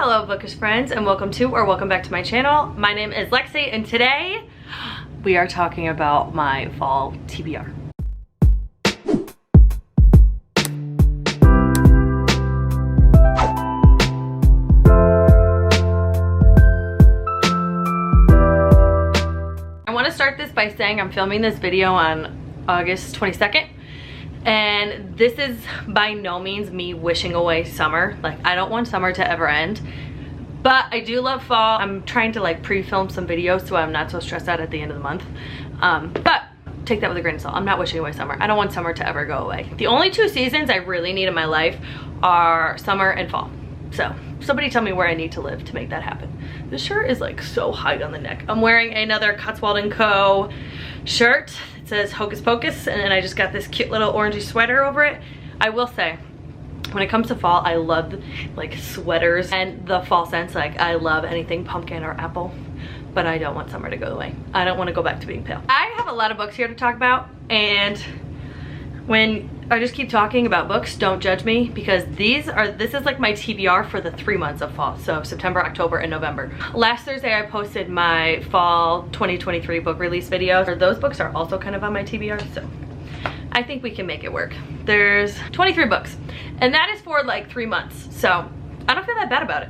Hello Bookish friends, and welcome back to my channel. My name is Lexi, and today we are talking about my fall TBR. I want to start this by saying I'm filming this video on August 22nd. And this is by no means me wishing away summer. Like, I don't want summer to ever end, but I do love fall. I'm trying to like pre-film some videos so I'm not so stressed out at the end of the month. But take that with a grain of salt. I'm not wishing away summer. I don't want summer to ever go away. The only two seasons I really need in my life are summer and fall. So somebody tell me where I need to live to make that happen. This shirt is like so high on the neck. I'm wearing another Cotswold & Co. shirt. It says Hocus Pocus, and then I just got this cute little orangey sweater over it. I will say, when it comes to fall, I love like sweaters and the fall scents. Like, I love anything pumpkin or apple, but I don't want summer to go away. I don't want to go back to being pale. I have a lot of books here to talk about, and when I just keep talking about books, don't judge me, because this is like my TBR for the 3 months of fall. So September, October, and November. Last Thursday I posted my fall 2023 book release video. Those books are also kind of on my TBR, so I think we can make it work. There's 23 books, and that is for like 3 months. So I don't feel that bad about it.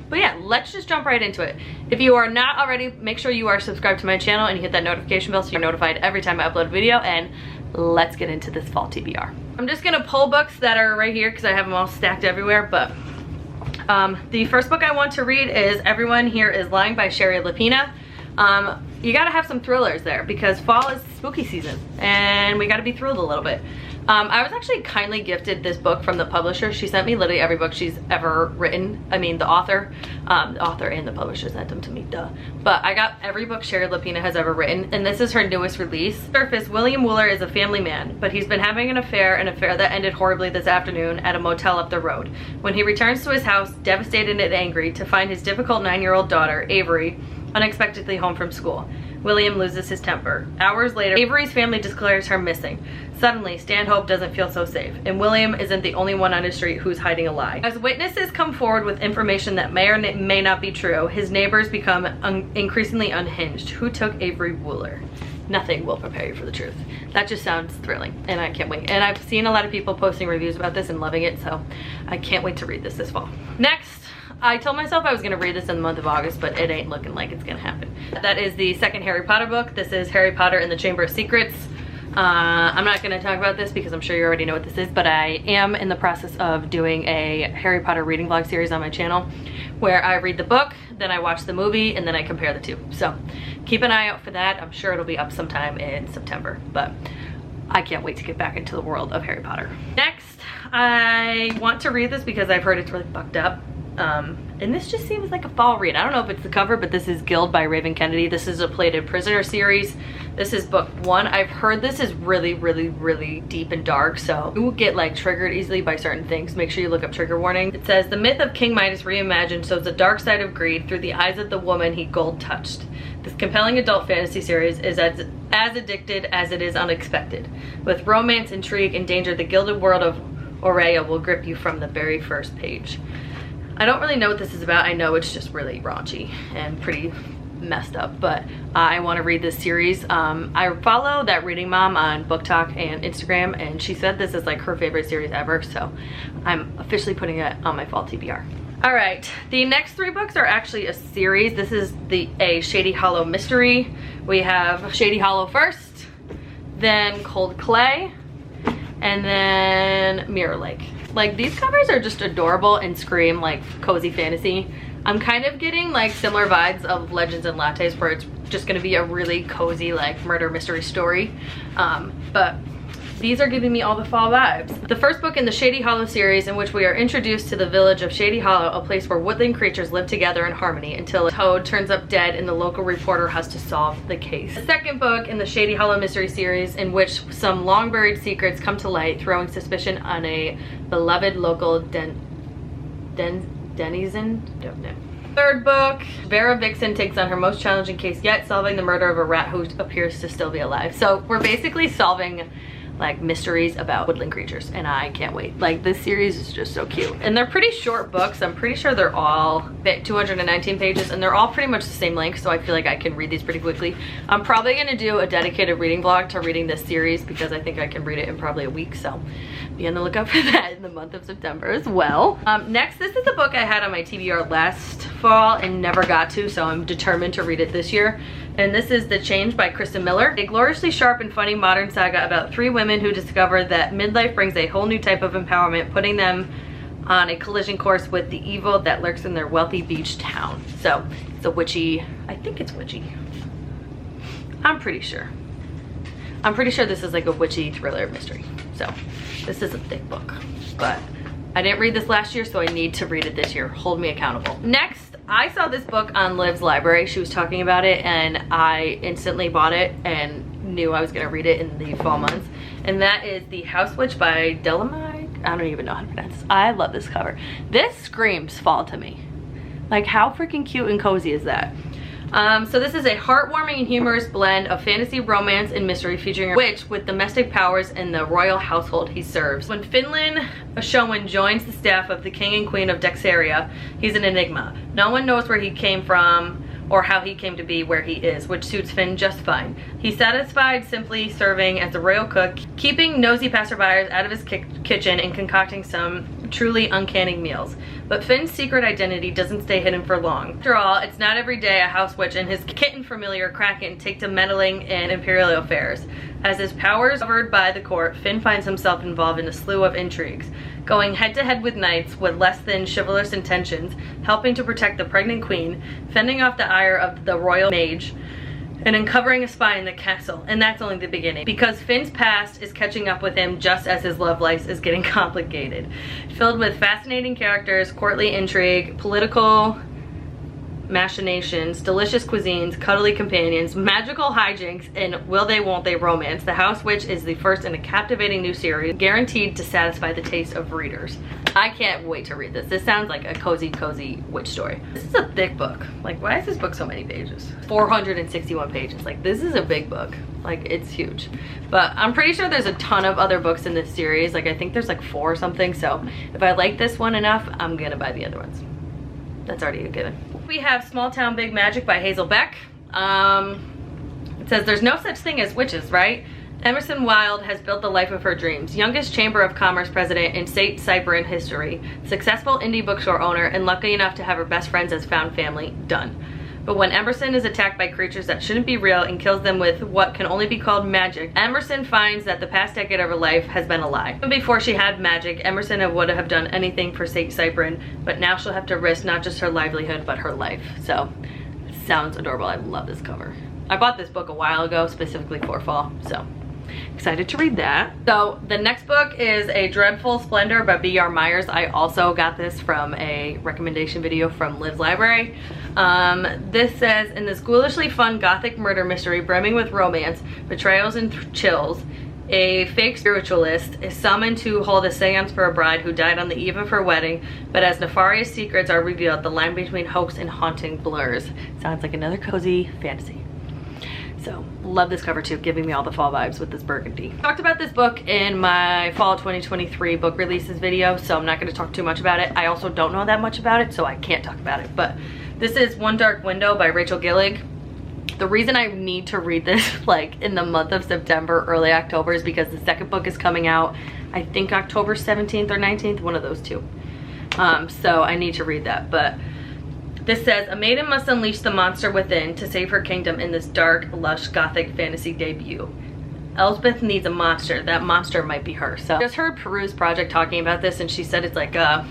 But yeah, let's just jump right into it. If you are not already, make sure you are subscribed to my channel and you hit that notification bell so you're notified every time I upload a video, and let's get into this fall TBR. I'm just gonna pull books that are right here because I have them all stacked everywhere, but the first book I want to read is Everyone Here Is Lying by Shari Lapena. You gotta have some thrillers there because fall is spooky season and we gotta be thrilled a little bit. I was actually kindly gifted this book from the publisher. She sent me literally every book she's ever written. I mean, the author and the publisher sent them to me, duh. But I got every book Shari Lapena has ever written, and this is her newest release. Surface, William Wooler is a family man, but he's been having an affair that ended horribly this afternoon at a motel up the road. When he returns to his house, devastated and angry, to find his difficult 9-year-old daughter, Avery, unexpectedly home from school, William loses his temper. Hours later, Avery's family declares her missing. Suddenly, Stanhope doesn't feel so safe, and William isn't the only one on his street who's hiding a lie. As witnesses come forward with information that may or may not be true, his neighbors become increasingly unhinged. Who took Avery Wooler? Nothing will prepare you for the truth. That just sounds thrilling, and I can't wait. And I've seen a lot of people posting reviews about this and loving it, so I can't wait to read this fall. Next, I told myself I was gonna read this in the month of August, but it ain't looking like it's gonna happen. That is the second Harry Potter book. This is Harry Potter and the Chamber of Secrets. I'm not gonna talk about this because I'm sure you already know what this is, but I am in the process of doing a Harry Potter reading vlog series on my channel where I read the book, then I watch the movie, and then I compare the two. So keep an eye out for that. I'm sure it'll be up sometime in September, but I can't wait to get back into the world of Harry Potter. Next, I want to read this because I've heard it's really fucked up. And this just seems like a fall read. I don't know if it's the cover, but this is Guild by Raven Kennedy. This is a Plated Prisoner series. This is book 1. I've heard this is really, really, really deep and dark, so you will get like triggered easily by certain things. Make sure you look up trigger warning. It says, the myth of King Midas reimagined shows the dark side of greed through the eyes of the woman he gold touched. This compelling adult fantasy series is as addicted as it is unexpected. With romance, intrigue, and danger, the gilded world of Aurea will grip you from the very first page. I don't really know what this is about. I know it's just really raunchy and pretty messed up, but I want to read this series. I follow that reading mom on Book Talk and Instagram, and she said this is like her favorite series ever, so I'm officially putting it on my fall TBR. All right, the next 3 books are actually a series. This is a Shady Hollow mystery. We have Shady Hollow first, then Cold Clay, and then Mirror Lake. Like, these covers are just adorable and scream like cozy fantasy. I'm kind of getting like similar vibes of Legends and Lattes, where it's just gonna be a really cozy like murder mystery story. But these are giving me all the fall vibes. The first book in the Shady Hollow series, in which we are introduced to the village of Shady Hollow, a place where woodland creatures live together in harmony until a toad turns up dead and the local reporter has to solve the case. The second book in the Shady Hollow mystery series, in which some long buried secrets come to light, throwing suspicion on a beloved local denizen? Don't know. Third book, Vera Vixen takes on her most challenging case yet, solving the murder of a rat who appears to still be alive. So we're basically solving like mysteries about woodland creatures, and I can't wait. Like, this series is just so cute. And they're pretty short books. I'm pretty sure they're all 219 pages, and they're all pretty much the same length, so I feel like I can read these pretty quickly. I'm probably gonna do a dedicated reading vlog to reading this series because I think I can read it in probably a week, so be on the lookout for that in the month of September as well. Next, this is a book I had on my TBR last fall and never got to, so I'm determined to read it this year. And this is The Change by Kirsten Miller, a gloriously sharp and funny modern saga about 3 women who discover that midlife brings a whole new type of empowerment, putting them on a collision course with the evil that lurks in their wealthy beach town. So it's a witchy, I think it's witchy. I'm pretty sure this is like a witchy thriller mystery. So this is a thick book, but I didn't read this last year, so I need to read it this year. Hold me accountable. Next, I saw this book on Liv's library. She was talking about it and I instantly bought it and knew I was gonna read it in the fall months. And that is The House Witch by Delamide. I don't even know how to pronounce this. I love this cover. This screams fall to me. Like, how freaking cute and cozy is that? So this is a heartwarming and humorous blend of fantasy, romance, and mystery featuring a witch with domestic powers in the royal household he serves. When Finland, a showman, joins the staff of the king and queen of Dexaria, he's an enigma. No one knows where he came from or how he came to be where he is, which suits Finn just fine. He's satisfied simply serving as a royal cook, keeping nosy passerbyers out of his kitchen and concocting some truly uncanny meals. But Finn's secret identity doesn't stay hidden for long. After all, it's not every day a house witch and his kitten familiar Kraken take to meddling in imperial affairs. As his powers covered by the court, Finn finds himself involved in a slew of intrigues, going head to head with knights with less than chivalrous intentions, helping to protect the pregnant queen, fending off the ire of the royal mage, and uncovering a spy in the castle. And that's only the beginning, because Finn's past is catching up with him just as his love life is getting complicated. Filled with fascinating characters, courtly intrigue, political machinations, delicious cuisines, cuddly companions, magical hijinks, and will they won't they romance, The House Witch is the first in a captivating new series guaranteed to satisfy the taste of readers. I can't wait to read this. This sounds like a cozy witch story. This is a thick book. Like, why is this book so many pages? 461 pages. Like, this is a big book. Like, it's huge. But I'm pretty sure there's a ton of other books in this series. Like, I think there's like 4 or something. So if I like this one enough, I'm gonna buy the other ones. That's already a given. We have Small Town Big Magic by Hazel Beck. It says, there's no such thing as witches, right? Emerson Wilde has built the life of her dreams. Youngest Chamber of Commerce president in St. Cyprian history. Successful indie bookstore owner and lucky enough to have her best friends as found family. Done. But when Emerson is attacked by creatures that shouldn't be real and kills them with what can only be called magic, Emerson finds that the past decade of her life has been a lie. Even before she had magic, Emerson would have done anything for St. Cyprian, but now she'll have to risk not just her livelihood, but her life. So, it sounds adorable. I love this cover. I bought this book a while ago, specifically for fall, so excited to read that. So the next book is A Dreadful Splendor by B.R. Myers. I also got this from a recommendation video from Liv's library. This says, in this ghoulishly fun gothic murder mystery brimming with romance, betrayals and chills, a fake spiritualist is summoned to hold a seance for a bride who died on the eve of her wedding, but as nefarious secrets are revealed, the line between hoax and haunting blurs. Sounds like another cozy fantasy. So, love this cover too, giving me all the fall vibes with this burgundy. I talked about this book in my fall 2023 book releases video, so I'm not going to talk too much about it. I also don't know that much about it, so I can't talk about it. But this is One Dark Window by Rachel Gillig. The reason I need to read this like in the month of September, early October, is because the second book is coming out, I think October 17th or 19th, one of those two. So I need to read that. But this says, a maiden must unleash the monster within to save her kingdom in this dark, lush, gothic fantasy debut. Elspeth needs a monster. That monster might be her. So I just heard Peru's Project talking about this, and she said it's like a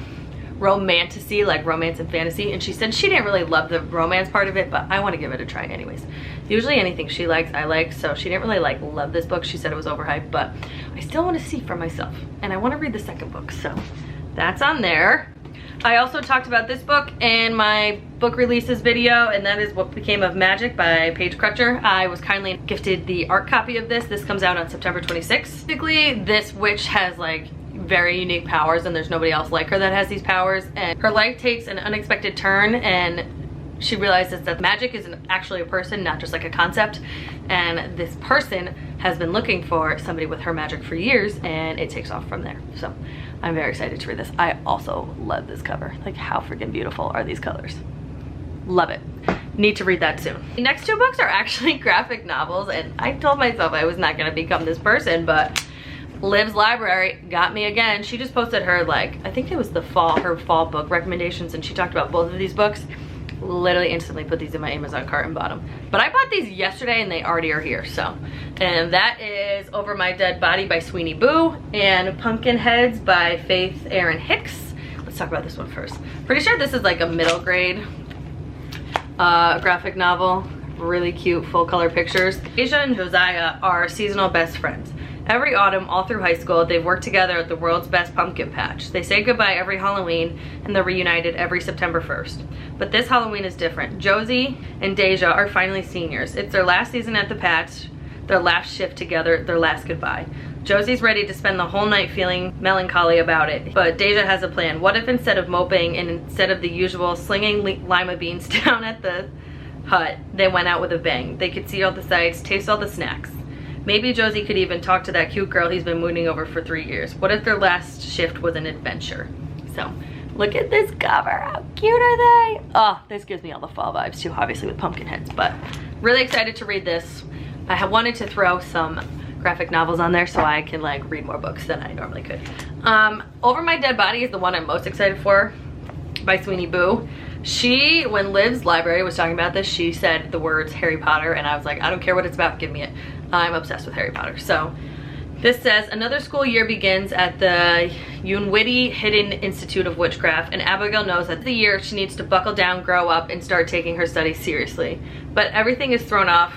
romantasy, like romance and fantasy, and she said she didn't really love the romance part of it, but I want to give it a try anyways. Usually anything she likes, I like, so she didn't really like love this book. She said it was overhyped, but I still want to see for myself, and I want to read the second book, so that's on there. I also talked about this book in my book releases video, and that is What Became of Magic by Paige Crutcher. I was kindly gifted the art copy of this. This comes out on September 26th. Basically, this witch has like very unique powers, and there's nobody else like her that has these powers, and her life takes an unexpected turn, and she realizes that magic is actually a person, not just like a concept, and this person has been looking for somebody with her magic for years, and it takes off from there. So I'm very excited to read this. I also love this cover. Like, how freaking beautiful are these colors? Love it. Need to read that soon. The next two books are actually graphic novels, and I told myself I was not gonna become this person, but Liv's Library got me again. She just posted her, like, I think it was her fall book recommendations, and she talked about both of these books. Literally instantly put these in my Amazon cart and bought them. But I bought these yesterday and they already are here, so. And that is Over My Dead Body by Sweeney Boo and Pumpkinheads by Faith Erin Hicks. Let's talk about this one first. Pretty sure this is like a middle grade graphic novel. Really cute full color pictures. Asia and Josiah are seasonal best friends. Every autumn, all through high school, they've worked together at the world's best pumpkin patch. They say goodbye every Halloween, and they're reunited every September 1st. But this Halloween is different. Josie and Deja are finally seniors. It's their last season at the patch, their last shift together, their last goodbye. Josie's ready to spend the whole night feeling melancholy about it, but Deja has a plan. What if instead of moping and instead of the usual slinging lima beans down at the hut, they went out with a bang? They could see all the sights, taste all the snacks. Maybe Josie could even talk to that cute girl he's been mooning over for 3 years. What if their last shift was an adventure? So, look at this cover. How cute are they? Oh, this gives me all the fall vibes too, obviously with pumpkin heads, but really excited to read this. I have wanted to throw some graphic novels on there so I can like read more books than I normally could. Over My Dead Body is the one I'm most excited for, by Sweeney Boo. When Liv's Library was talking about this, she said the words Harry Potter, and I was like, I don't care what it's about, give me it. I'm obsessed with Harry Potter. So this says, another school year begins at the Unwitty Hidden Institute of Witchcraft, and Abigail knows that the year she needs to buckle down, grow up, and start taking her studies seriously. But everything is thrown off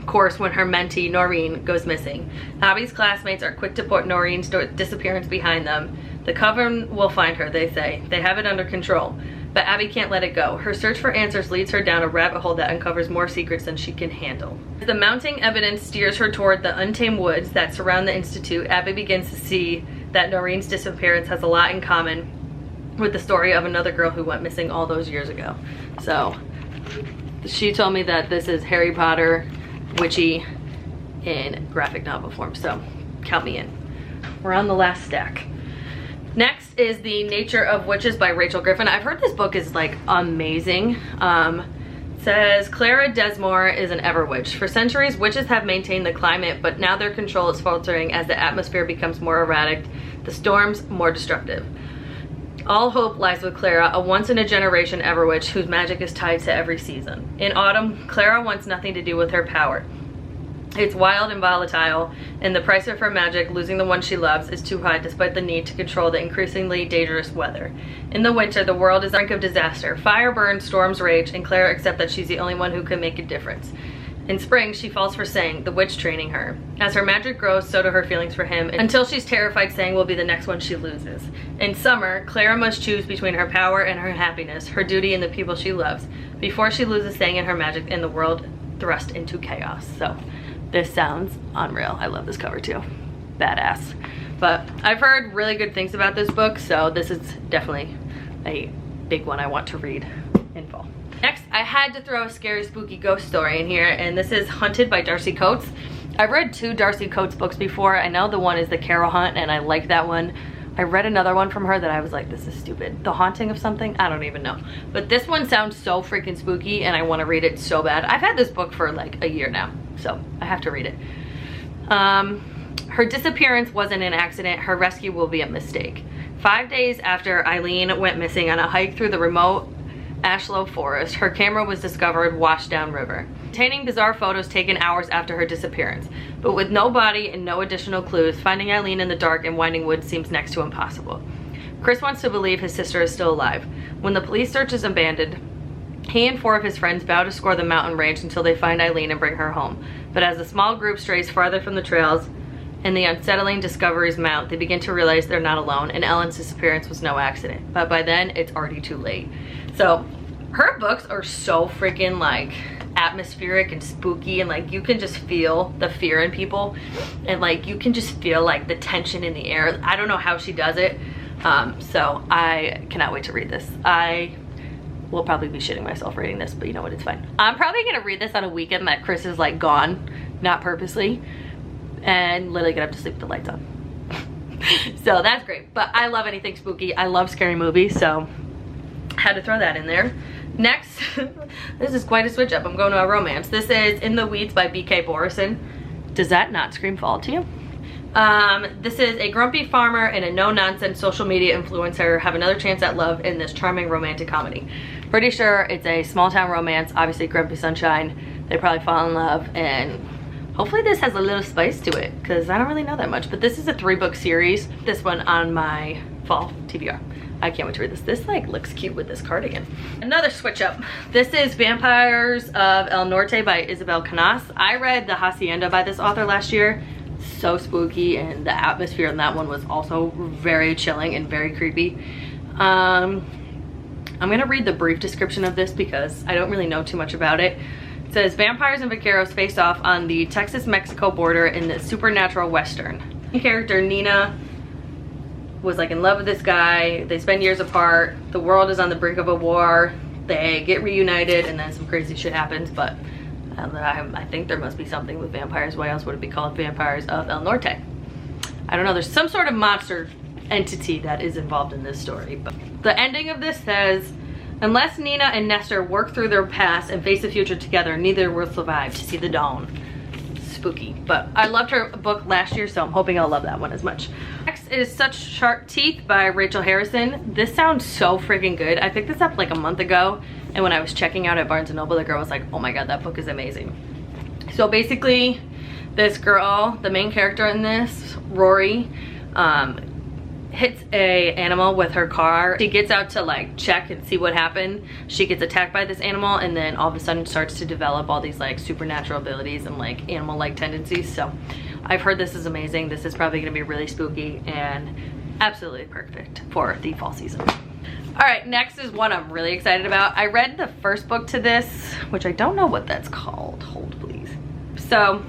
course when her mentee, Noreen, goes missing. Abby's classmates are quick to put Noreen's disappearance behind them. The coven will find her, they say. They have it under control. But Abby can't let it go. Her search for answers leads her down a rabbit hole that uncovers more secrets than she can handle. As the mounting evidence steers her toward the untamed woods that surround the Institute, Abby begins to see that Noreen's disappearance has a lot in common with the story of another girl who went missing all those years ago. So, she told me that this is Harry Potter, witchy, in graphic novel form, so count me in. We're on the last stack. Next is The Nature of Witches by Rachel Griffin. I've heard this book is like amazing. Says Clara Desmore is an ever-witch. For centuries, witches have maintained the climate, but now their control is faltering as the atmosphere becomes more erratic, the storms more destructive. All hope lies with Clara, a once-in-a-generation ever-witch whose magic is tied to every season. In autumn, Clara wants nothing to do with her power. It's wild and volatile, and the price of her magic, losing the one she loves, is too high despite the need to control the increasingly dangerous weather. In the winter, the world is on the brink of disaster. Fire burns, storms rage, and Clara accepts that she's the only one who can make a difference. In spring, she falls for Sang, the witch training her. As her magic grows, so do her feelings for him, until she's terrified Sang will be the next one she loses. In summer, Clara must choose between her power and her happiness, her duty and the people she loves, before she loses Sang and her magic and the world thrust into chaos. So, this sounds unreal. I love this cover too. Badass. But I've heard really good things about this book, so this is definitely a big one I want to read in fall. Next, I had to throw a scary spooky ghost story in here, and this is Hunted by Darcy Coates. I've read 2 Darcy Coates books before. I know the one is The Carol Hunt, and I like that one. I read another one from her that I was like, this is stupid. The Haunting of something? I don't even know. But this one sounds so freaking spooky, and I want to read it so bad. I've had this book for like a year now, so I have to read it. Her disappearance wasn't an accident. Her rescue will be a mistake. 5 days after Eileen went missing on a hike through the remote Ashlow Forest, her camera was discovered washed down river, containing bizarre photos taken hours after her disappearance. But with no body and no additional clues, finding Eileen in the dark and winding woods seems next to impossible. Chris wants to believe his sister is still alive. When the police search is abandoned, he and 4 of his friends vow to score the mountain range until they find Eileen and bring her home. But as the small group strays farther from the trails and the unsettling discoveries mount, they begin to realize they're not alone, and Ellen's disappearance was no accident. But by then, it's already too late. So, her books are so freaking like atmospheric and spooky, and like you can just feel the fear in people, and like you can just feel like the tension in the air. I don't know how she does it. So I cannot wait to read this. I will probably be shitting myself reading this, but you know what, it's fine. I'm probably gonna read this on a weekend that Chris is like gone, not purposely, and literally get up to sleep with the lights on. So that's great, but I love anything spooky. I love scary movies, so had to throw that in there. Next, this is quite a switch up. I'm going to a romance. This is In the Weeds by B.K. Borison. Does that not scream fall to you? This is a grumpy farmer and a no-nonsense social media influencer have another chance at love in this charming romantic comedy. Pretty sure it's a small town romance, obviously Grumpy Sunshine. They probably fall in love, and hopefully this has a little spice to it, because I don't really know that much. But this is a 3-book series. This one on my fall TBR. I can't wait to read this. This like looks cute with this cardigan. Another switch up. This is Vampires of El Norte by Isabel Canas. I read The Hacienda by this author last year. So spooky, and the atmosphere in that one was also very chilling and very creepy. I'm gonna read the brief description of this because I don't really know too much about it. It says vampires and vaqueros face off on the Texas-Mexico border in the supernatural western. The character Nina was like in love with this guy. They spend years apart. The world is on the brink of a war. They get reunited and then some crazy shit happens, but I think there must be something with vampires. Why else would it be called Vampires of El Norte? I don't know. There's some sort of monster entity that is involved in this story. But the ending of this says, unless Nina and Nestor work through their past and face the future together, neither will survive to see the dawn. Spooky. But I loved her book last year, so I'm hoping I'll love that one as much. Next is Such Sharp Teeth by Rachel Harrison. This sounds so freaking good. I picked this up like a month ago, and when I was checking out at Barnes & Noble, the girl was like, oh my god, that book is amazing. So basically, this girl, the main character in this, Rory, hits a animal with her car. She gets out to like check and see what happened. She gets attacked by this animal, and then all of a sudden starts to develop all these like supernatural abilities and like animal-like tendencies. So I've heard this is amazing. This is probably gonna be really spooky and absolutely perfect for the fall season. All right, next is one I'm really excited about. I read the first book to this, which I don't know what that's called. Hold please. So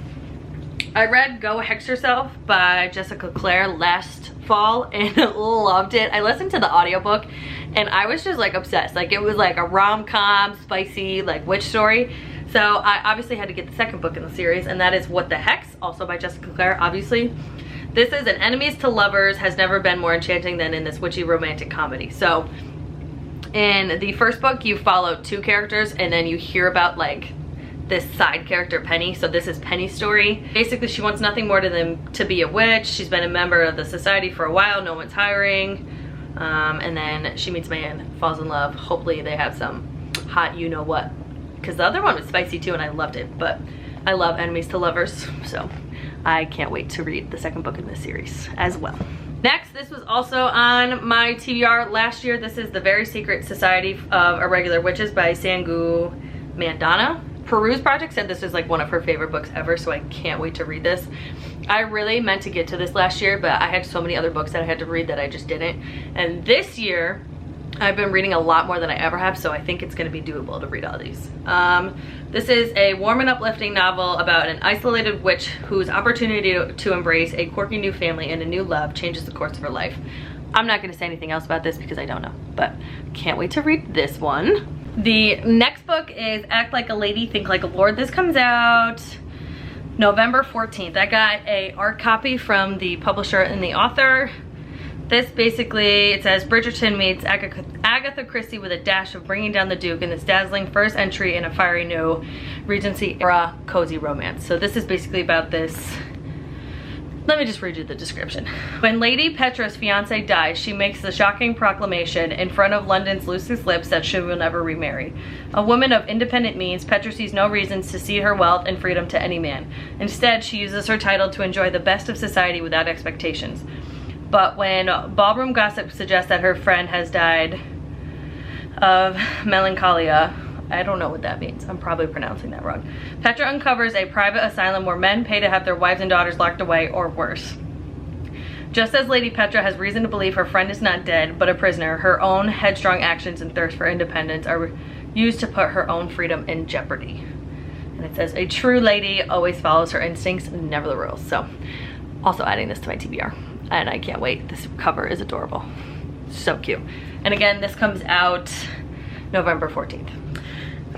I read Go Hex Yourself by Jessica Clare last fall and loved it. I listened to the audiobook and I was just like obsessed. Like it was like a rom-com, spicy, like witch story. So I obviously had to get the second book in the series, and that is What the Hex, also by Jessica Clare, obviously. This is an enemies to lovers has never been more enchanting than in this witchy romantic comedy. So in the first book, you follow 2 characters and then you hear about like this side character, Penny. So this is Penny's story. Basically, she wants nothing more to be a witch. She's been a member of the society for a while. No one's hiring. And then she meets a man, falls in love. Hopefully they have some hot you know what. Because the other one was spicy too and I loved it. But I love enemies to lovers. So I can't wait to read the second book in this series as well. Next, this was also on my TBR last year. This is The Very Secret Society of Irregular Witches by Sangu Mandana. Peruse Project said this is like one of her favorite books ever, so I can't wait to read this. I really meant to get to this last year, but I had so many other books that I had to read that I just didn't. And this year, I've been reading a lot more than I ever have, so I think it's gonna be doable to read all these. This is a warm and uplifting novel about an isolated witch whose opportunity to embrace a quirky new family and a new love changes the course of her life. I'm not gonna say anything else about this because I don't know, but can't wait to read this one. The next book is Act Like a Lady, Think Like a Lord. This comes out November 14th. I got a art copy from the publisher and the author. This basically, it says Bridgerton meets Agatha Christie with a dash of Bringing Down the Duke in this dazzling first entry in a fiery new Regency era cozy romance. So this is basically about this. Let me just read you the description. When Lady Petra's fiance dies, she makes the shocking proclamation in front of London's loosest lips that she will never remarry. A woman of independent means, Petra sees no reasons to cede her wealth and freedom to any man. Instead, she uses her title to enjoy the best of society without expectations. But when ballroom gossip suggests that her friend has died of melancholia, I don't know what that means. I'm probably pronouncing that wrong. Petra uncovers a private asylum where men pay to have their wives and daughters locked away, or worse. Just as Lady Petra has reason to believe her friend is not dead, but a prisoner, her own headstrong actions and thirst for independence are used to put her own freedom in jeopardy. And it says, a true lady always follows her instincts, never the rules. So, also adding this to my TBR. And I can't wait. This cover is adorable. So cute. And again, this comes out November 14th.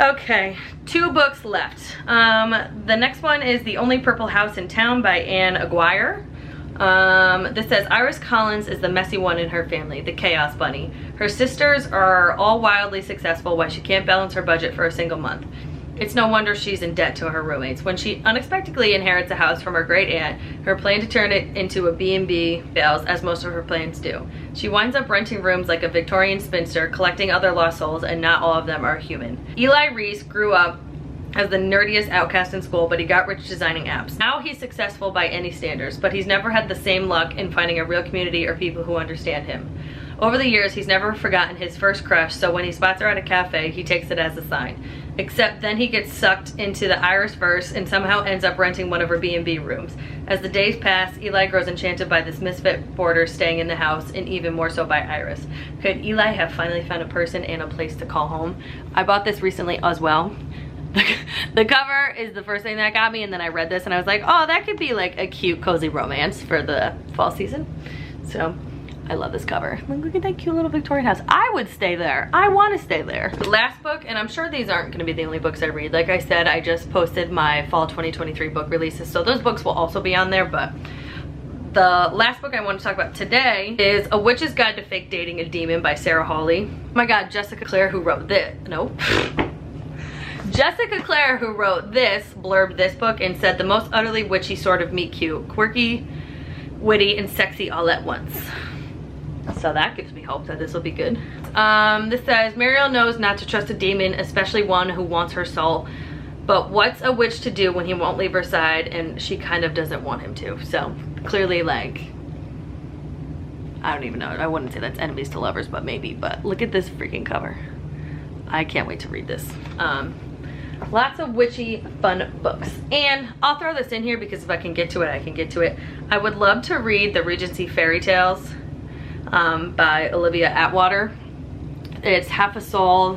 Okay, 2 books left. The next one is The Only Purple House in Town by Anne Aguirre. This says, Iris Collins is the messy one in her family, the chaos bunny. Her sisters are all wildly successful while she can't balance her budget for a single month. It's no wonder she's in debt to her roommates. When she unexpectedly inherits a house from her great aunt, her plan to turn it into a B&B fails, as most of her plans do. She winds up renting rooms like a Victorian spinster, collecting other lost souls, and not all of them are human. Eli Reese grew up as the nerdiest outcast in school, but he got rich designing apps. Now he's successful by any standards, but he's never had the same luck in finding a real community or people who understand him. Over the years, he's never forgotten his first crush, so when he spots her at a cafe, he takes it as a sign. Except then he gets sucked into the Iris verse and somehow ends up renting one of her B&B rooms. As the days pass, Eli grows enchanted by this misfit boarder staying in the house, and even more so by Iris. Could Eli have finally found a person and a place to call home? I bought this recently as well. The cover is the first thing that got me, and then I read this and I was like, oh, that could be like a cute cozy romance for the fall season. So I love this cover. Look at that cute little Victorian house. I would stay there. I want to stay there. The last book, and I'm sure these aren't going to be the only books I read. Like I said, I just posted my fall 2023 book releases, so those books will also be on there. But the last book I want to talk about today is A Witch's Guide to Fake Dating a Demon by Sarah Hawley. Oh my god, Jessica Clare, who wrote this. No. Jessica Clare, who wrote this, blurbed this book and said, the most utterly witchy sort of meet cute, quirky, witty, and sexy all at once. So that gives me hope that this will be good. This says, Muriel knows not to trust a demon, especially one who wants her soul. But what's a witch to do when he won't leave her side and she kind of doesn't want him to? So clearly, like, I don't even know. I wouldn't say that's enemies to lovers, but maybe. But look at this freaking cover. I can't wait to read this. Lots of witchy fun books, and I'll throw this in here because if I can get to it, I can get to it. I would love to read the Regency Fairy Tales by Olivia Atwater. It's Half a Soul,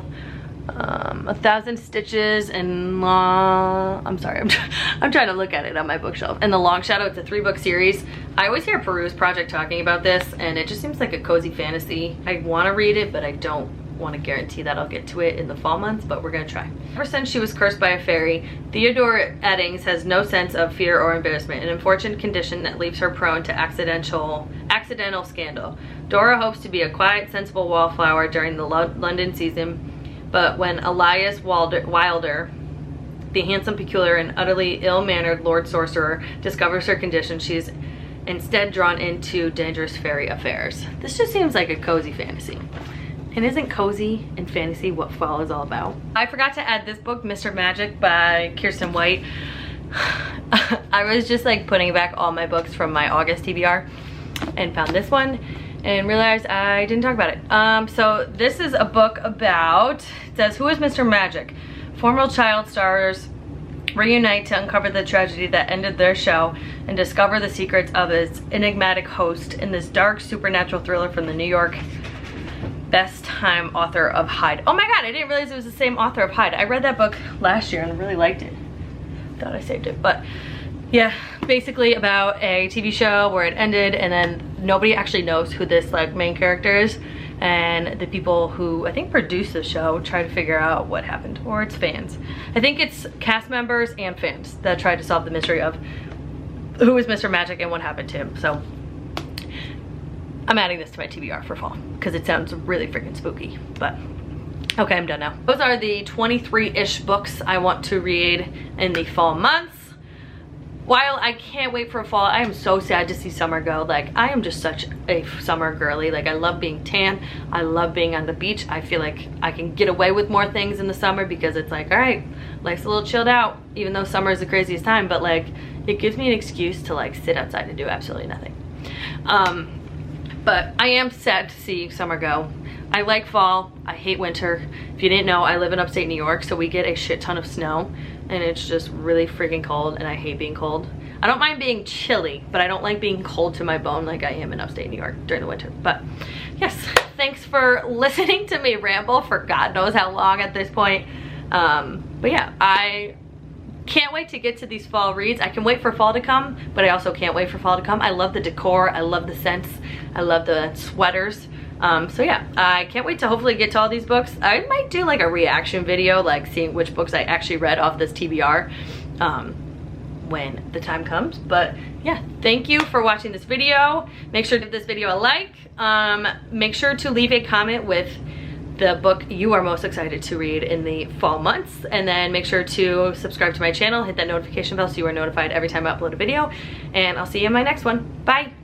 1,000 Stitches, and I'm sorry, I'm trying to look at it on my bookshelf. And The Long Shadow. It's a 3-book series. I always hear Peruse Project talking about this, and it just seems like a cozy fantasy. I want to read it, but I don't want to guarantee that I'll get to it in the fall months, but we're gonna try. Ever since she was cursed by a fairy, Theodore Eddings has no sense of fear or embarrassment, an unfortunate condition that leaves her prone to accidental scandal. Dora hopes to be a quiet, sensible wallflower during the London season, but when Elias Wilder, the handsome, peculiar, and utterly ill-mannered Lord Sorcerer, discovers her condition, she's instead drawn into dangerous fairy affairs. This just seems like a cozy fantasy. And isn't cozy and fantasy what fall is all about? I forgot to add this book, Mr. Magic by Kirsten White. I was just like putting back all my books from my August TBR and found this one and realized I didn't talk about it. So this is a book about, it says, who is Mr. Magic? Former child stars reunite to uncover the tragedy that ended their show and discover the secrets of its enigmatic host in this dark supernatural thriller from the New York best time author of Hyde. Oh my god, I didn't realize it was the same author of Hyde. I read that book last year and really liked it. Thought I saved it, but yeah, basically about a TV show where it ended and then nobody actually knows who this like main character is, and the people who I think produce the show try to figure out what happened, or it's fans. I think it's cast members and fans that try to solve the mystery of who is Mr. Magic and what happened to him. So I'm adding this to my TBR for fall because it sounds really freaking spooky, but okay, I'm done now. Those are the 23-ish books I want to read in the fall months. While I can't wait for fall, I am so sad to see summer go. Like, I am just such a summer girly. Like, I love being tan. I love being on the beach. I feel like I can get away with more things in the summer because it's like, all right, life's a little chilled out, even though summer is the craziest time, but like, it gives me an excuse to like sit outside and do absolutely nothing. But I am sad to see summer go. I like fall, I hate winter. If you didn't know, I live in upstate New York, so we get a shit ton of snow, and it's just really freaking cold, and I hate being cold. I don't mind being chilly, but I don't like being cold to my bone like I am in upstate New York during the winter. But yes, thanks for listening to me ramble for God knows how long at this point. But yeah, I can't wait to get to these fall reads. I can wait for fall to come, but I also can't wait for fall to come. I love the decor, I love the scents, I love the sweaters. So yeah, I can't wait to hopefully get to all these books. I might do like a reaction video, like seeing which books I actually read off this TBR when the time comes. But yeah, thank you for watching this video. Make sure to give this video a like. Make sure to leave a comment with the book you are most excited to read in the fall months, and then make sure to subscribe to my channel, hit that notification bell so you are notified every time I upload a video, and I'll see you in my next one. Bye.